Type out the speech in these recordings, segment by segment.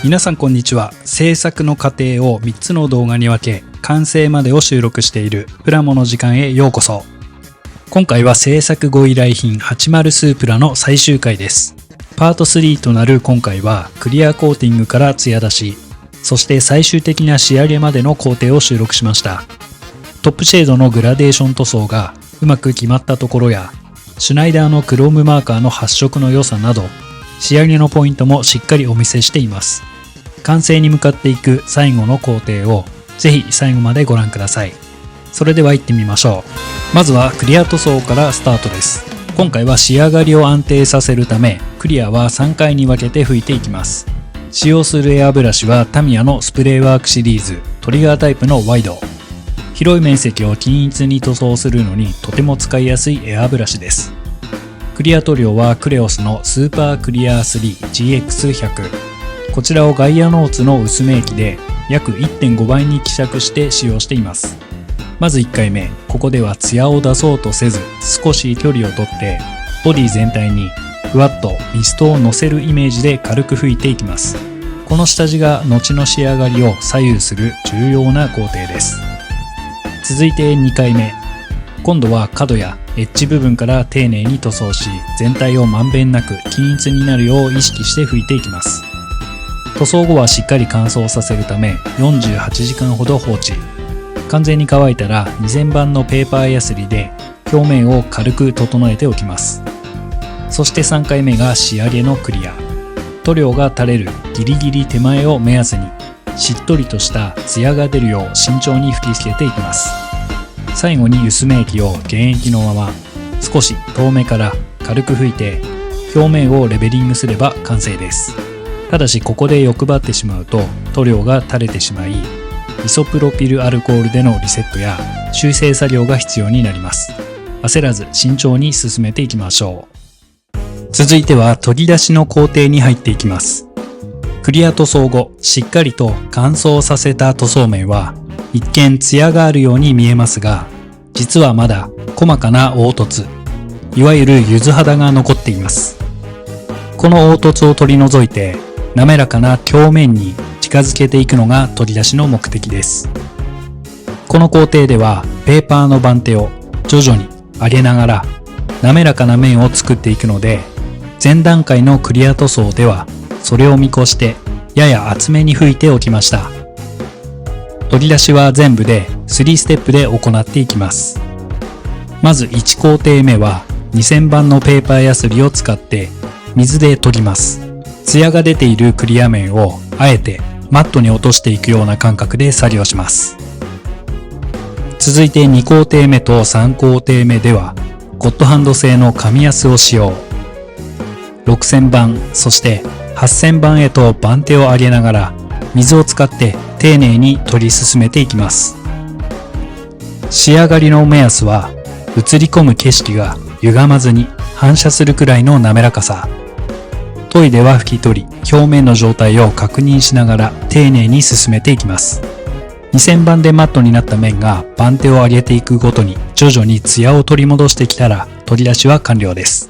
皆さんこんにちは。制作の過程を3つの動画に分け、完成までを収録しているプラモの時間へようこそ。今回は制作ご依頼品80スープラの最終回です。パート3となる今回はクリアコーティングから艶出し、そして最終的な仕上げまでの工程を収録しました。トップシェードのグラデーション塗装がうまく決まったところや、シュナイダーのクロームマーカーの発色の良さなど、仕上げのポイントもしっかりお見せしています。完成に向かっていく最後の工程をぜひ最後までご覧ください。それでは行ってみましょう。まずはクリア塗装からスタートです。今回は仕上がりを安定させるため、クリアは3回に分けて拭いていきます。使用するエアブラシはタミヤのスプレーワークシリーズトリガータイプのワイド。広い面積を均一に塗装するのにとても使いやすいエアブラシです。クリア塗料はクレオスのスーパークリア 3GX100。こちらをガイアノーツの薄め液で約 1.5 倍に希釈して使用しています。まず1回目、ここではツヤを出そうとせず少し距離をとってボディ全体にふわっとミストをのせるイメージで軽く拭いていきます。この下地が後の仕上がりを左右する重要な工程です。続いて2回目、今度は角やエッジ部分から丁寧に塗装し、全体をまんべんなく均一になるよう意識して拭いていきます。塗装後はしっかり乾燥させるため48時間ほど放置。完全に乾いたら2000番のペーパーヤスリで表面を軽く整えておきます。そして3回目が仕上げのクリア。塗料が垂れるギリギリ手前を目安にしっとりとしたツヤが出るよう慎重に吹きつけていきます。最後に薄め液を原液のまま少し遠目から軽く拭いて表面をレベリングすれば完成です。ただしここで欲張ってしまうと塗料が垂れてしまい、イソプロピルアルコールでのリセットや修正作業が必要になります。焦らず慎重に進めていきましょう。続いては取り出しの工程に入っていきます。クリア塗装後、しっかりと乾燥させた塗装面は一見ツヤがあるように見えますが、実はまだ細かな凹凸、いわゆる柚子肌が残っています。この凹凸を取り除いて滑らかな表面に近づけていくのが取り出しの目的です。この工程ではペーパーの番手を徐々に上げながら滑らかな面を作っていくので、前段階のクリア塗装ではそれを見越してやや厚めに拭いておきました。取り出しは全部で3ステップで行っていきます。まず1工程目は2000番のペーパーヤスリを使って水で研ぎます。ツヤが出ているクリア面をあえてマットに落としていくような感覚で作業します。続いて2工程目と3工程目ではゴッドハンド製の紙ヤスを使用。6000番そして8000番へと番手を上げながら水を使って丁寧に取り進めていきます。仕上がりの目安は映り込む景色が歪まずに反射するくらいの滑らかさ。研いでは拭き取り、表面の状態を確認しながら丁寧に進めていきます。2000番でマットになった面が番手を上げていくごとに徐々にツヤを取り戻してきたら取り出しは完了です。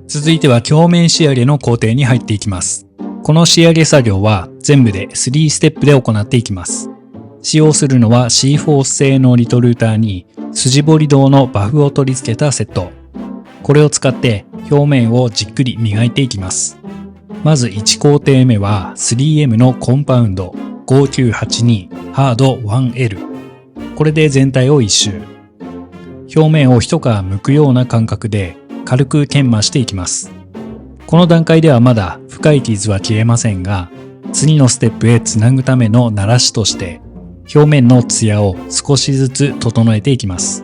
続いては鏡面仕上げの工程に入っていきます。この仕上げ作業は全部で3ステップで行っていきます。使用するのは C フォース製のリトルーターに筋彫り銅のバフを取り付けたセット。これを使って表面をじっくり磨いていきます。まず1工程目は 3M のコンパウンド5982ハード 1L。これで全体を一周。表面を一皮剥くような感覚で軽く研磨していきます。この段階ではまだ深い傷は消えませんが、次のステップへつなぐための慣らしとして表面のツヤを少しずつ整えていきます。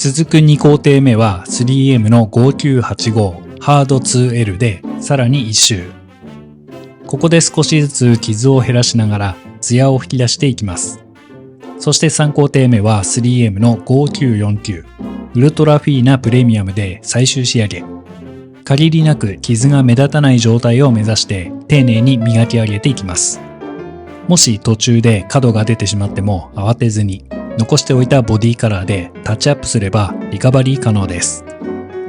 続く2工程目は 3M の5985ハード 2L でさらに1周。ここで少しずつ傷を減らしながらツヤを吹き出していきます。そして3工程目は 3M の5949ウルトラフィーなプレミアムで最終仕上げ。限りなく傷が目立たない状態を目指して丁寧に磨き上げていきます。もし途中で角が出てしまっても慌てずに残しておいたボディカラーでタッチアップすればリカバリー可能です。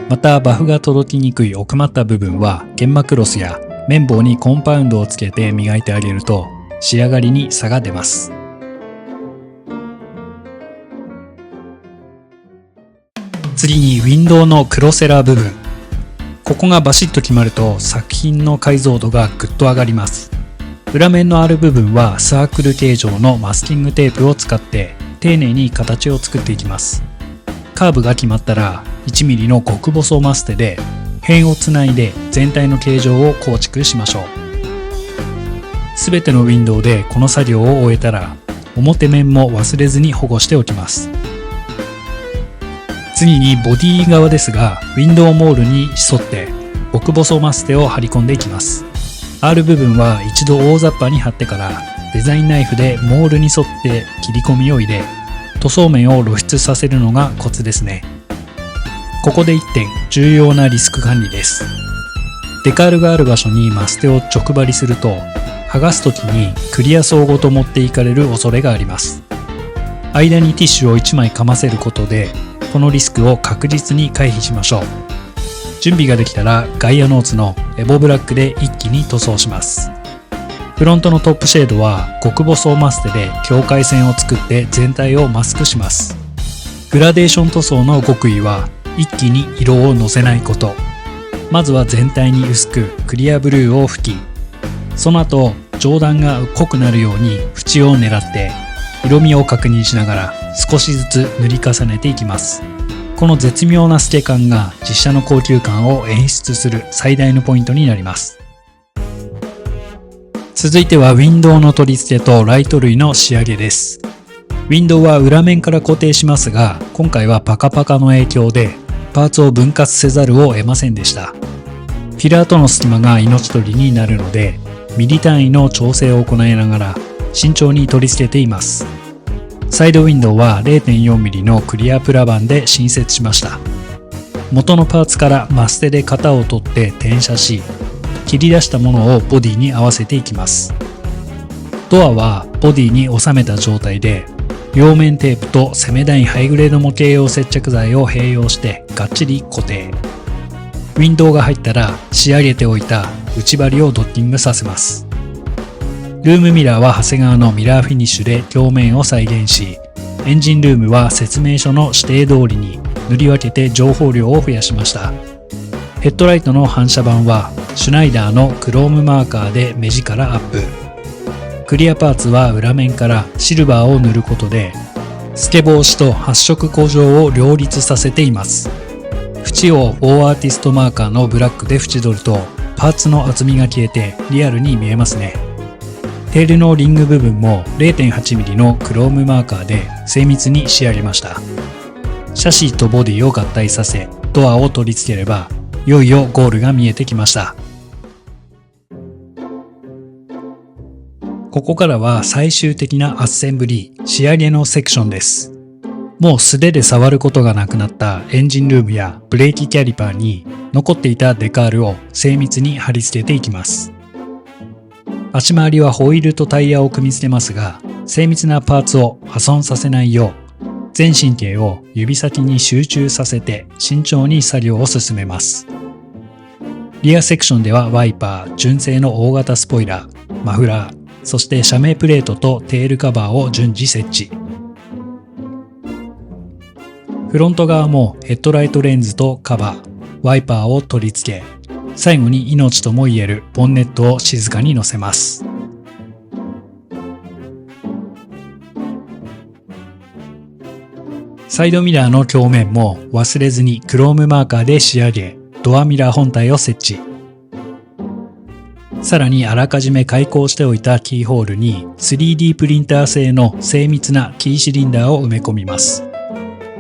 またバフが届きにくい奥まった部分は研磨クロスや綿棒にコンパウンドをつけて磨いてあげると仕上がりに差が出ます。次にウィンドウのクロセラー部分。ここがバシッと決まると作品の解像度がぐっと上がります。裏面のある部分はサークル形状のマスキングテープを使って丁寧に形を作っていきます。カーブが決まったら 1mm の極細マステで辺をつないで全体の形状を構築しましょう。すべてのウィンドウでこの作業を終えたら表面も忘れずに保護しておきます。次にボディ側ですが、ウィンドウモールに沿って極細マステを貼り込んでいきます。R 部分は一度大雑把に貼ってからデザインナイフでモールに沿って切り込みを入れ、塗装面を露出させるのがコツですね。ここで1点重要なリスク管理です。デカールがある場所にマステを直張りすると剥がすときにクリア層ごと持っていかれる恐れがあります。間にティッシュを1枚かませることでこのリスクを確実に回避しましょう。準備ができたらガイアノーツのエボブラックで一気に塗装します。フロントのトップシェードは極細マステで境界線を作って全体をマスクします。グラデーション塗装の極意は一気に色をのせないこと。まずは全体に薄くクリアブルーを吹き、その後上段が濃くなるように縁を狙って色味を確認しながら少しずつ塗り重ねていきます。この絶妙な透け感が実写の高級感を演出する最大のポイントになります。続いてはウィンドウの取り付けとライト類の仕上げです。ウィンドウは裏面から固定しますが、今回はパカパカの影響でパーツを分割せざるを得ませんでした。フィラーとの隙間が命取りになるので、ミリ単位の調整を行いながら慎重に取り付けています。サイドウィンドウは 0.4mm のクリアプラ板で新設しました。元のパーツからマステで型を取って転写し、切り出したものをボディに合わせていきます。ドアはボディに収めた状態で、両面テープとセメダインハイグレード模型用接着剤を併用してがっちり固定。ウィンドウが入ったら仕上げておいた内張りをドッキングさせます。ルームミラーは長谷川のミラーフィニッシュで表面を再現し、エンジンルームは説明書の指定通りに塗り分けて情報量を増やしました。ヘッドライトの反射板はシュナイダーのクロームマーカーで目力アップ。クリアパーツは裏面からシルバーを塗ることで透け防止と発色向上を両立させています。縁をフォーアーティストマーカーのブラックで縁取るとパーツの厚みが消えてリアルに見えますね。テールのリング部分も 0.8mm のクロームマーカーで精密に仕上げました。シャシーとボディを合体させドアを取り付ければいよいよゴールが見えてきました。ここからは最終的なアッセンブリー仕上げのセクションです。もう素手で触ることがなくなったエンジンルームやブレーキキャリパーに残っていたデカールを精密に貼り付けていきます。足回りはホイールとタイヤを組み付けますが、精密なパーツを破損させないよう全神経を指先に集中させて慎重に作業を進めます。リアセクションではワイパー、純正の大型スポイラー、マフラー、そして遮明プレートとテールカバーを順次設置。フロント側もヘッドライトレンズとカバー、ワイパーを取り付け、最後に命とも言えるボンネットを静かに乗せます。サイドミラーの鏡面も忘れずにクロームマーカーで仕上げ、ドアミラー本体を設置。さらにあらかじめ開口しておいたキーホールに 3D プリンター製の精密なキーシリンダーを埋め込みます。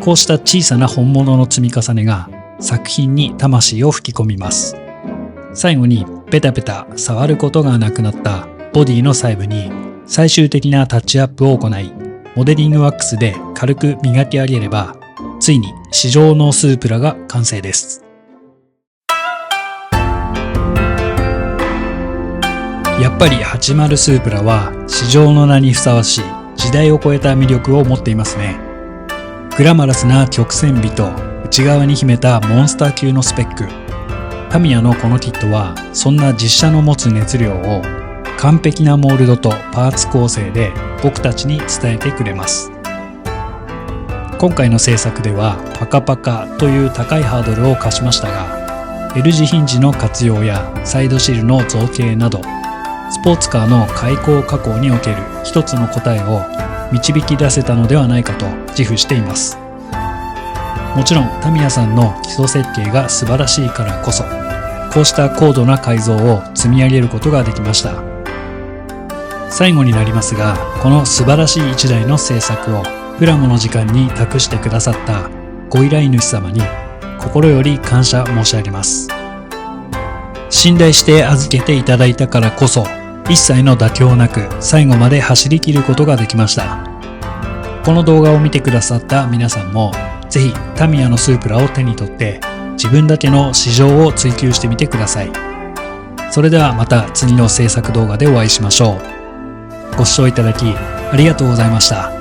こうした小さな本物の積み重ねが作品に魂を吹き込みます。最後にペタペタ触ることがなくなったボディの細部に最終的なタッチアップを行い、モデリングワックスで軽く磨き上げれば、ついに市場のスープラが完成です。やっぱり80スープラは市場の名にふさわしい時代を超えた魅力を持っていますね。グラマラスな曲線美と内側に秘めたモンスター級のスペック。タミヤのこのキットはそんな実車の持つ熱量を完璧なモールドとパーツ構成で僕たちに伝えてくれます。今回の制作ではパカパカという高いハードルを課しましたが、 L 字ヒンジの活用やサイドシルの造形などスポーツカーの開口加工における一つの答えを導き出せたのではないかと自負しています。もちろんタミヤさんの基礎設計が素晴らしいからこそ、こうした高度な改造を積み上げることができました。最後になりますが、この素晴らしい一台の制作をプラモの時間に託してくださったご依頼主様に心より感謝申し上げます。信頼して預けていただいたからこそ、一切の妥協なく最後まで走り切ることができました。この動画を見てくださった皆さんもぜひタミヤのスープラを手に取って自分だけの市場を追求してみてください。それではまた次の制作動画でお会いしましょう。ご視聴いただきありがとうございました。